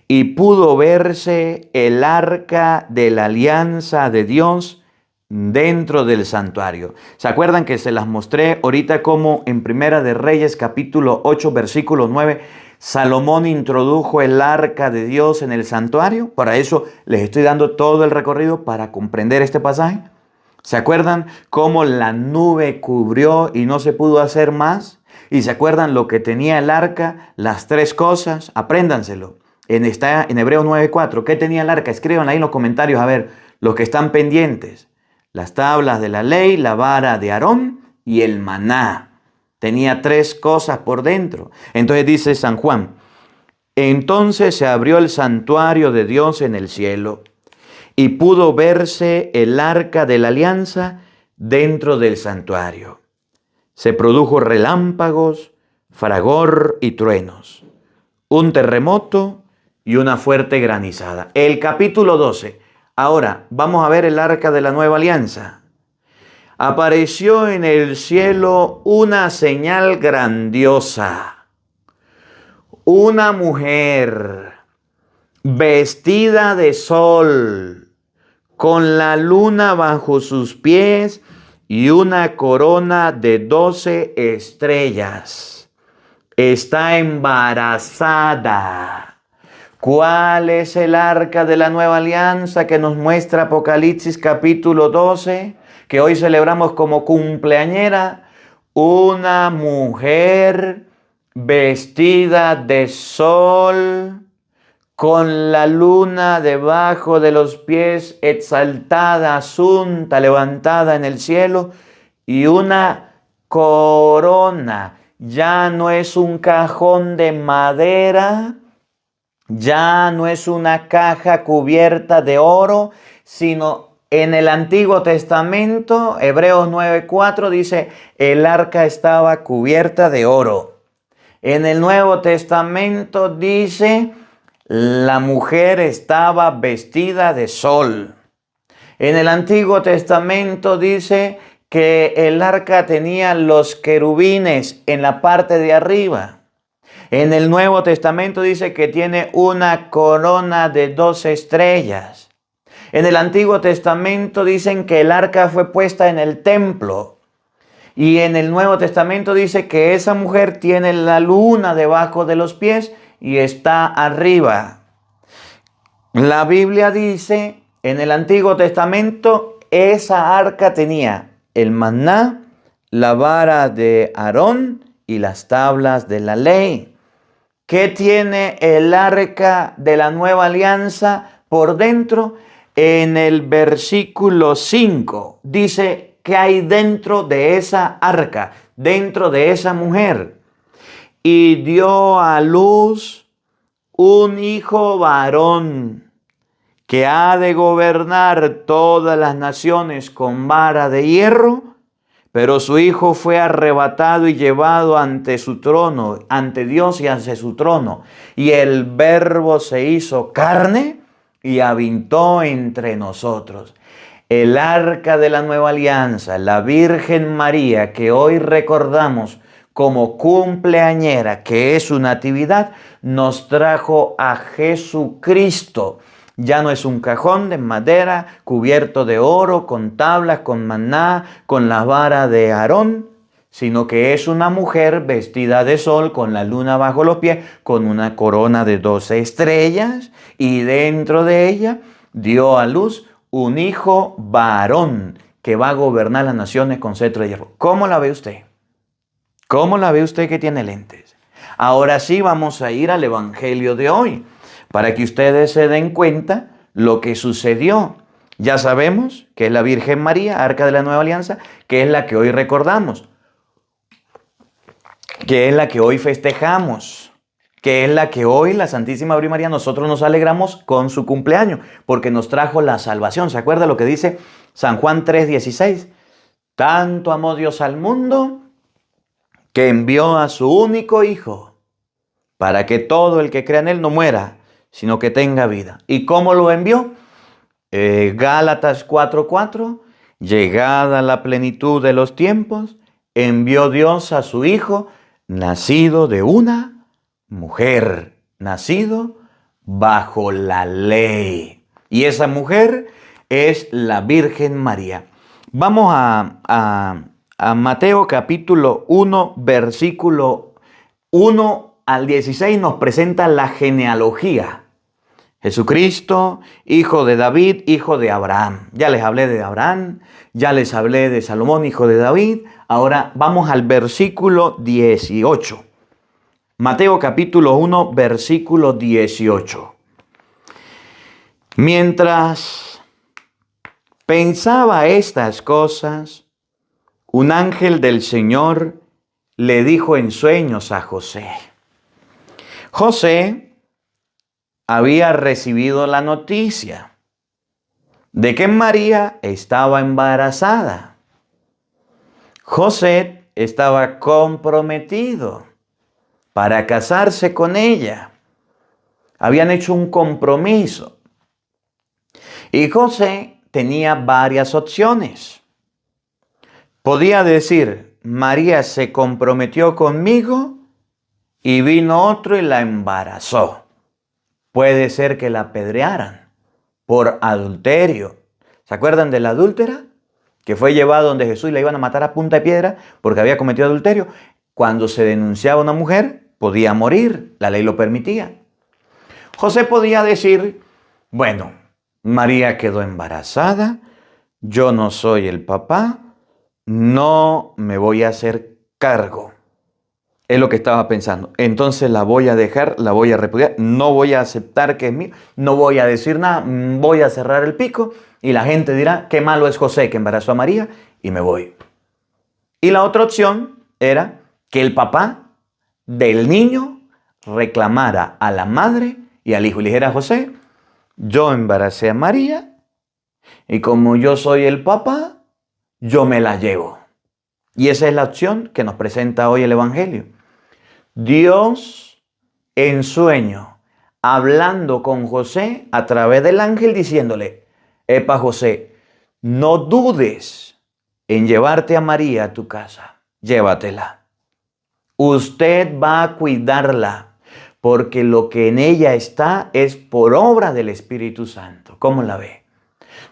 y pudo verse el arca de la alianza de Dios dentro del santuario. ¿Se acuerdan que se las mostré ahorita como en Primera de Reyes capítulo 8 versículo 9 Salomón introdujo el arca de Dios en el santuario? Para eso les estoy dando todo el recorrido para comprender este pasaje. ¿Se acuerdan cómo la nube cubrió y no se pudo hacer más? ¿Y se acuerdan lo que tenía el arca? Las tres cosas. Apréndanselo. Está en Hebreos 9:4. ¿Qué tenía el arca? Escriban ahí en los comentarios, a ver, los que están pendientes. Las tablas de la ley, la vara de Aarón y el maná. Tenía tres cosas por dentro. Entonces dice San Juan, entonces se abrió el santuario de Dios en el cielo y pudo verse el arca de la alianza dentro del santuario. Se produjo relámpagos, fragor y truenos, un terremoto y una fuerte granizada. El capítulo 12. Ahora, vamos a ver el arca de la nueva alianza. Apareció en el cielo una señal grandiosa. Una mujer vestida de sol, con la luna bajo sus pies y una corona de 12 estrellas. Está embarazada. ¿Cuál es el arca de la nueva alianza que nos muestra Apocalipsis capítulo 12? Que hoy celebramos como cumpleañera. Una mujer vestida de sol, con la luna debajo de los pies, exaltada, asunta, levantada en el cielo, y una corona. Ya no es un cajón de madera, ya no es una caja cubierta de oro, sino en el Antiguo Testamento, Hebreos 9:4 dice, el arca estaba cubierta de oro. En el Nuevo Testamento dice, la mujer estaba vestida de sol. En el Antiguo Testamento dice que el arca tenía los querubines en la parte de arriba. En el Nuevo Testamento dice que tiene una corona de 12 estrellas. En el Antiguo Testamento dicen que el arca fue puesta en el templo. Y en el Nuevo Testamento dice que esa mujer tiene la luna debajo de los pies y está arriba. La Biblia dice, en el Antiguo Testamento, esa arca tenía el maná, la vara de Aarón y las tablas de la ley. ¿Qué tiene el arca de la nueva alianza por dentro? En el versículo 5 dice que hay dentro de esa arca, dentro de esa mujer. Y dio a luz un hijo varón, que ha de gobernar todas las naciones con vara de hierro, pero su Hijo fue arrebatado y llevado ante su trono, ante Dios y ante su trono. Y el Verbo se hizo carne y habitó entre nosotros. El arca de la nueva alianza, la Virgen María, que hoy recordamos como cumpleañera, que es su natividad, nos trajo a Jesucristo. Ya no es un cajón de madera cubierto de oro, con tablas, con maná, con la vara de Aarón, sino que es una mujer vestida de sol, con la luna bajo los pies, con una corona de 12 estrellas, y dentro de ella dio a luz un hijo varón que va a gobernar las naciones con cetro de hierro. ¿Cómo la ve usted? ¿Cómo la ve usted que tiene lentes? Ahora sí vamos a ir al Evangelio de hoy, para que ustedes se den cuenta lo que sucedió. Ya sabemos que es la Virgen María, arca de la nueva alianza, que es la que hoy recordamos, que es la que hoy festejamos, que es la que hoy la Santísima Virgen María nosotros nos alegramos con su cumpleaños, porque nos trajo la salvación. ¿Se acuerda lo que dice San Juan 3:16? Tanto amó Dios al mundo que envió a su único Hijo, para que todo el que crea en Él no muera, sino que tenga vida. ¿Y cómo lo envió? Gálatas 4:4, llegada la plenitud de los tiempos, envió Dios a su Hijo, nacido de una mujer, nacido bajo la ley. Y esa mujer es la Virgen María. Vamos a Mateo capítulo 1, versículo 1 al 16, nos presenta la genealogía. Jesucristo, hijo de David, hijo de Abraham. Ya les hablé de Abraham, ya les hablé de Salomón, hijo de David. Ahora vamos al versículo 18. Mateo capítulo 1, versículo 18. Mientras pensaba estas cosas, un ángel del Señor le dijo en sueños a José. José había recibido la noticia de que María estaba embarazada. José estaba comprometido para casarse con ella. Habían hecho un compromiso. Y José tenía varias opciones. Podía decir, María se comprometió conmigo y vino otro y la embarazó. Puede ser que la apedrearan por adulterio. ¿Se acuerdan de la adúltera? Que fue llevada donde Jesús y la iban a matar a punta de piedra porque había cometido adulterio. Cuando se denunciaba a una mujer, podía morir. La ley lo permitía. José podía decir, bueno, María quedó embarazada, yo no soy el papá, no me voy a hacer cargo. Es lo que estaba pensando. Entonces la voy a dejar, la voy a repudiar, no voy a aceptar que es mío, no voy a decir nada, voy a cerrar el pico y la gente dirá, qué malo es José que embarazó a María y me voy. Y la otra opción era que el papá del niño reclamara a la madre y al hijo y le dijera a José, yo embaracé a María y como yo soy el papá, yo me la llevo. Y esa es la opción que nos presenta hoy el Evangelio. Dios en sueño, hablando con José a través del ángel, diciéndole, epa José, no dudes en llevarte a María a tu casa, llévatela. Usted va a cuidarla, porque lo que en ella está es por obra del Espíritu Santo. ¿Cómo la ve?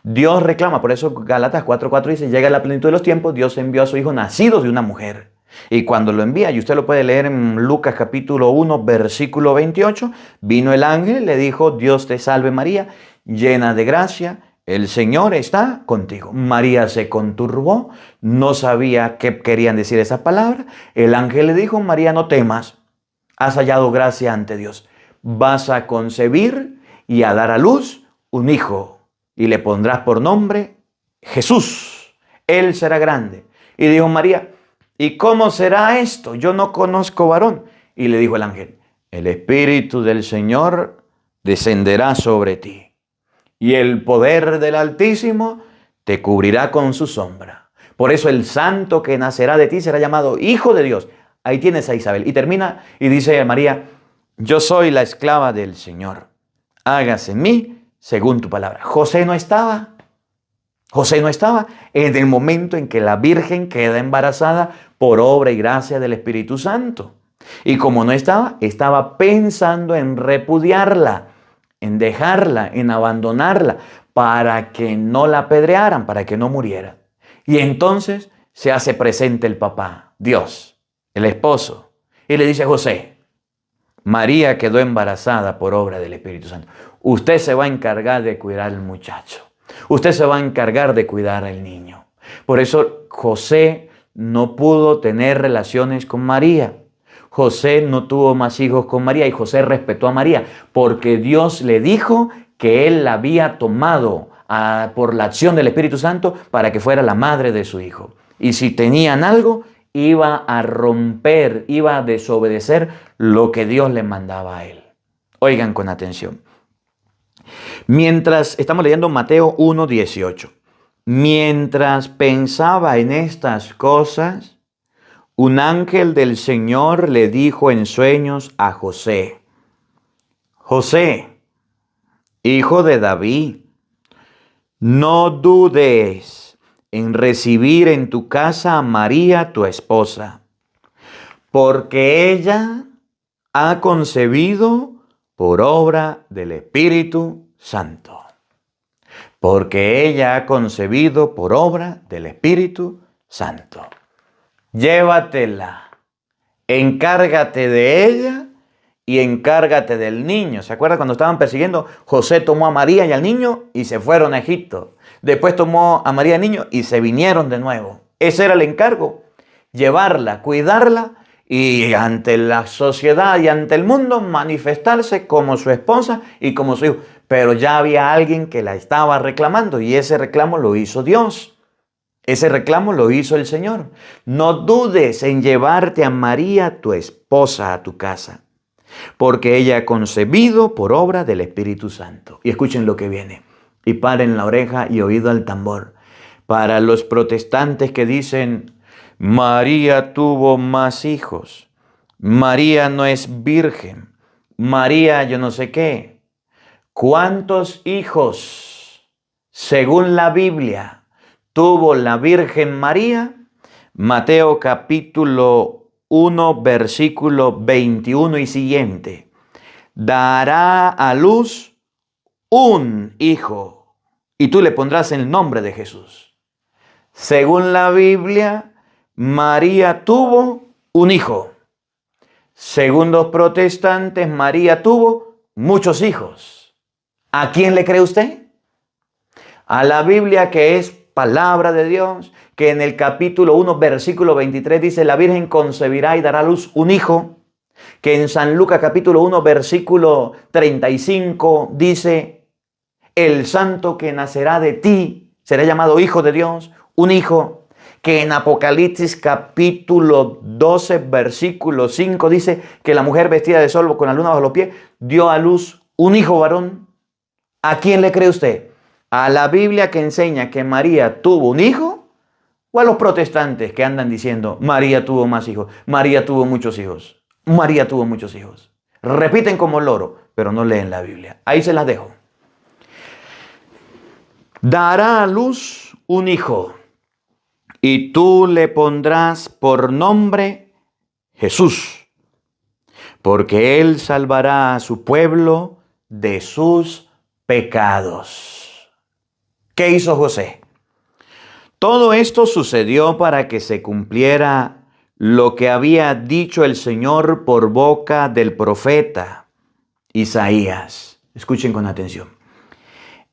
Dios reclama, por eso Gálatas 4:4 dice, llega la plenitud de los tiempos, Dios envió a su Hijo nacido de una mujer. Y cuando lo envía, y usted lo puede leer en Lucas capítulo 1, versículo 28, vino el ángel, le dijo, Dios te salve María, llena de gracia, el Señor está contigo. María se conturbó, no sabía qué querían decir esas palabras. El ángel le dijo, María, no temas, has hallado gracia ante Dios. Vas a concebir y a dar a luz un hijo. Y le pondrás por nombre Jesús. Él será grande. Y dijo María, ¿y cómo será esto? Yo no conozco varón. Y le dijo el ángel, el Espíritu del Señor descenderá sobre ti. y el poder del Altísimo te cubrirá con su sombra. Por eso el santo que nacerá de ti será llamado Hijo de Dios. Ahí tienes a Isabel. Y termina y dice a María, yo soy la esclava del Señor. Hágase en mí según tu palabra. José no estaba en el momento en que la Virgen queda embarazada por obra y gracia del Espíritu Santo. Y como no estaba pensando en repudiarla, en dejarla, en abandonarla, para que no la apedrearan, para que no muriera. Y entonces se hace presente el papá, Dios, el esposo, y le dice a José, María quedó embarazada por obra del Espíritu Santo. Usted se va a encargar de cuidar al muchacho. Usted se va a encargar de cuidar al niño. Por eso José no pudo tener relaciones con María. José no tuvo más hijos con María y José respetó a María porque Dios le dijo que él la había tomado por la acción del Espíritu Santo para que fuera la madre de su hijo. Y si tenían algo, iba a romper, iba a desobedecer lo que Dios le mandaba a él. Oigan con atención. Mientras estamos leyendo Mateo 1:18, mientras pensaba en estas cosas, un ángel del Señor le dijo en sueños a José, José, hijo de David, no dudes en recibir en tu casa a María, tu esposa, porque ella ha concebido por obra del Espíritu Santo. Porque ella ha concebido por obra del Espíritu Santo. Llévatela, encárgate de ella y encárgate del niño. ¿Se acuerdan cuando estaban persiguiendo? José tomó a María y al niño y se fueron a Egipto. Después tomó a María y al niño y se vinieron de nuevo. Ese era el encargo, llevarla, cuidarla y ante la sociedad y ante el mundo manifestarse como su esposa y como su hijo. Pero ya había alguien que la estaba reclamando y ese reclamo lo hizo Dios. Ese reclamo lo hizo el Señor. No dudes en llevarte a María, tu esposa, a tu casa, porque ella ha concebido por obra del Espíritu Santo. Y escuchen lo que viene. Y paren la oreja y oído al tambor. Para los protestantes que dicen, María tuvo más hijos, María no es virgen, María yo no sé qué. ¿Cuántos hijos, según la Biblia, tuvo la Virgen María? Mateo capítulo 1, versículo 21 y siguiente. Dará a luz un hijo y tú le pondrás el nombre de Jesús. Según la Biblia, María tuvo un hijo. Según los protestantes, María tuvo muchos hijos. ¿A quién le cree usted? A la Biblia, que es palabra de Dios, que en el capítulo 1, versículo 23 dice, la Virgen concebirá y dará a luz un hijo, que en San Lucas capítulo 1, versículo 35 dice, el santo que nacerá de ti será llamado Hijo de Dios, un hijo, que en Apocalipsis capítulo 12, versículo 5 dice que la mujer vestida de sol con la luna bajo los pies dio a luz un hijo varón. ¿A quién le cree usted? ¿A la Biblia que enseña que María tuvo un hijo? ¿O a los protestantes que andan diciendo María tuvo más hijos, María tuvo muchos hijos, María tuvo muchos hijos? Repiten como loro, pero no leen la Biblia. Ahí se las dejo. Dará a luz un hijo y tú le pondrás por nombre Jesús, porque él salvará a su pueblo de sus pecados. ¿Qué hizo José? Todo esto sucedió para que se cumpliera lo que había dicho el Señor por boca del profeta Isaías. Escuchen con atención.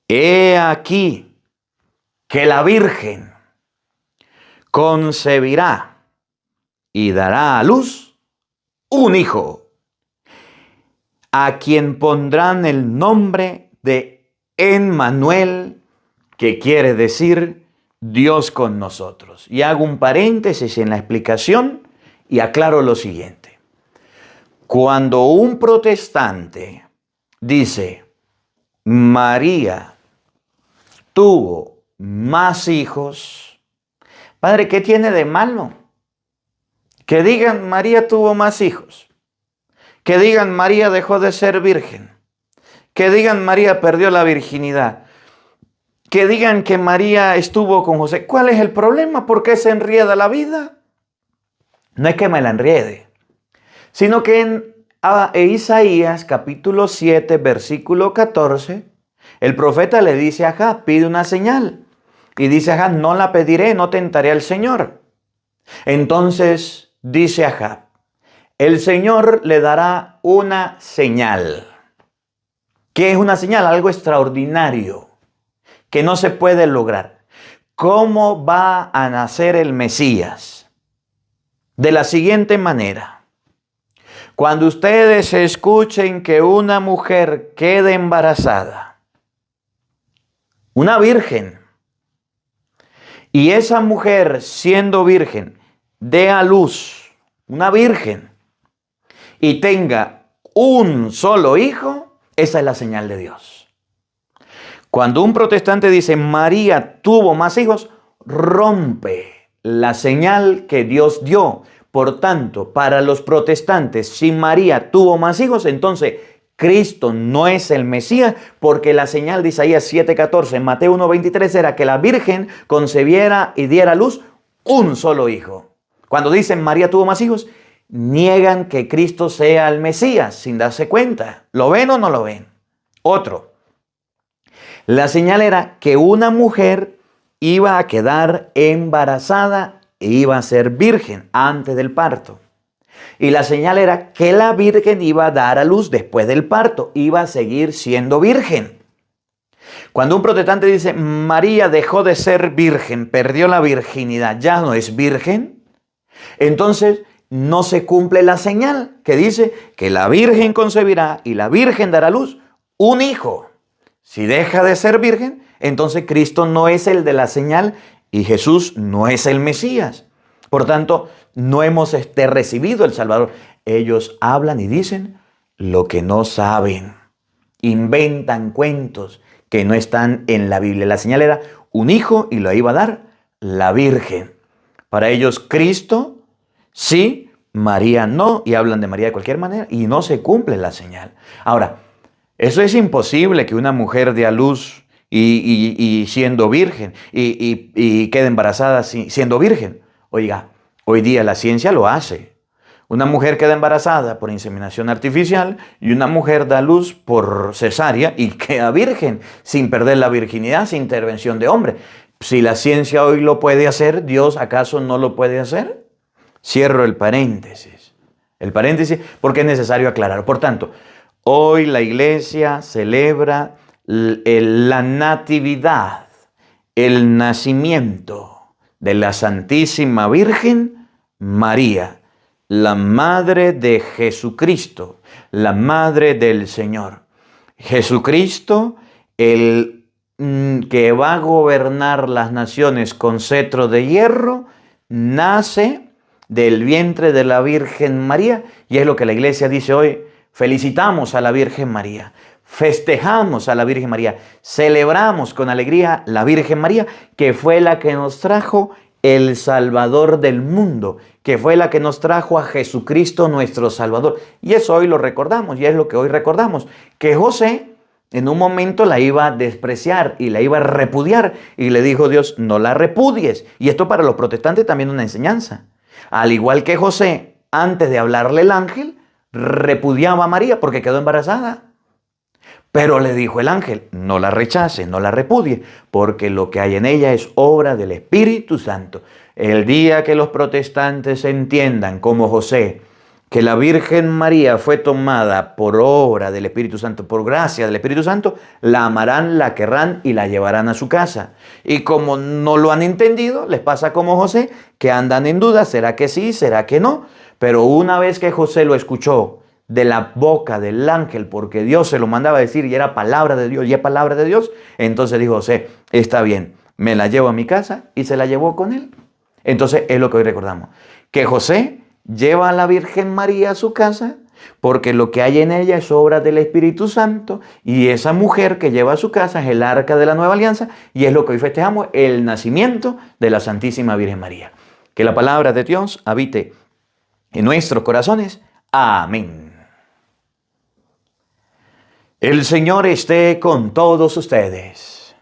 He aquí que la Virgen concebirá y dará a luz un hijo, a quien pondrán el nombre de Emmanuel, que quiere decir Dios con nosotros. Y hago un paréntesis en la explicación y aclaro lo siguiente. Cuando un protestante dice María tuvo más hijos. Padre, ¿qué tiene de malo? Que digan María tuvo más hijos. Que digan María dejó de ser virgen. Que digan María perdió la virginidad. Que digan que María estuvo con José. ¿Cuál es el problema? ¿Por qué se enrieda la vida? No es que me la enriede, sino que en Isaías capítulo 7, versículo 14, el profeta le dice a Ahab, pide una señal. Y dice Ahab, no la pediré, no tentaré al Señor. Entonces dice Ahab, el Señor le dará una señal. ¿Qué es una señal? Algo extraordinario que no se puede lograr. ¿Cómo va a nacer el Mesías? De la siguiente manera. Cuando ustedes escuchen que una mujer quede embarazada, una virgen, y esa mujer siendo virgen dé a luz, una virgen, y tenga un solo hijo, esa es la señal de Dios. Cuando un protestante dice María tuvo más hijos, rompe la señal que Dios dio. Por tanto, para los protestantes, si María tuvo más hijos, entonces Cristo no es el Mesías, porque la señal de Isaías 7:14, Mateo 1:23 era que la Virgen concebiera y diera a luz un solo hijo. Cuando dicen María tuvo más hijos, niegan que Cristo sea el Mesías sin darse cuenta. ¿Lo ven o no lo ven? Otro. La señal era que una mujer iba a quedar embarazada e iba a ser virgen antes del parto. Y la señal era que la virgen iba a dar a luz después del parto, iba a seguir siendo virgen. Cuando un protestante dice María dejó de ser virgen, perdió la virginidad, ya no es virgen, entonces no se cumple la señal que dice que la virgen concebirá y la virgen dará a luz un hijo. Si deja de ser virgen, entonces Cristo no es el de la señal y Jesús no es el Mesías. Por tanto, no hemos recibido el Salvador. Ellos hablan y dicen lo que no saben. Inventan cuentos que no están en la Biblia. La señal era un hijo y lo iba a dar la Virgen. Para ellos Cristo sí, María no, y hablan de María de cualquier manera y no se cumple la señal. Ahora, eso es imposible que una mujer dé a luz y siendo virgen y quede embarazada siendo virgen. Oiga, hoy día la ciencia lo hace. Una mujer queda embarazada por inseminación artificial y una mujer da luz por cesárea y queda virgen sin perder la virginidad, sin intervención de hombre. Si la ciencia hoy lo puede hacer, ¿Dios acaso no lo puede hacer? Cierro el paréntesis. El paréntesis porque es necesario aclarar. Por tanto, hoy la iglesia celebra la natividad, el nacimiento de la Santísima Virgen María, la madre de Jesucristo, la madre del Señor. Jesucristo, el que va a gobernar las naciones con cetro de hierro, nace del vientre de la Virgen María, y es lo que la iglesia dice hoy. Felicitamos a la Virgen María, festejamos a la Virgen María, celebramos con alegría la Virgen María, que fue la que nos trajo el Salvador del mundo, que fue la que nos trajo a Jesucristo nuestro Salvador. Y eso hoy lo recordamos, y es lo que hoy recordamos, que José en un momento la iba a despreciar y la iba a repudiar, y le dijo Dios, no la repudies. Y esto para los protestantes también es una enseñanza. Al igual que José, antes de hablarle el ángel, repudiaba a María porque quedó embarazada. Pero le dijo el ángel, no la rechace, no la repudie, porque lo que hay en ella es obra del Espíritu Santo. El día que los protestantes entiendan, como José, que la Virgen María fue tomada por obra del Espíritu Santo, por gracia del Espíritu Santo, la amarán, la querrán y la llevarán a su casa. Y como no lo han entendido, les pasa como José, que andan en duda, ¿será que sí, será que no? Pero una vez que José lo escuchó de la boca del ángel, porque Dios se lo mandaba a decir y era palabra de Dios, y es palabra de Dios, entonces dijo José, está bien, me la llevo a mi casa, y se la llevó con él. Entonces es lo que hoy recordamos, que José lleva a la Virgen María a su casa porque lo que hay en ella es obra del Espíritu Santo y esa mujer que lleva a su casa es el arca de la nueva alianza y es lo que hoy festejamos, el nacimiento de la Santísima Virgen María. Que la palabra de Dios habite en nuestros corazones. Amén. El Señor esté con todos ustedes.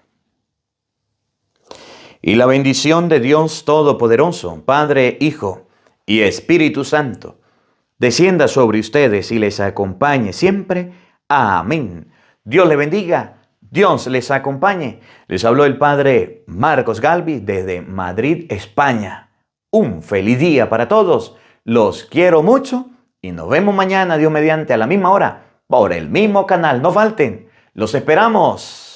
Y la bendición de Dios Todopoderoso, Padre, Hijo y Espíritu Santo, descienda sobre ustedes y les acompañe siempre. Amén. Dios les bendiga, Dios les acompañe. Les habló el Padre Marcos Galvis desde Madrid, España. Un feliz día para todos. Los quiero mucho y nos vemos mañana, Dios mediante, a la misma hora, por el mismo canal. No falten. Los esperamos.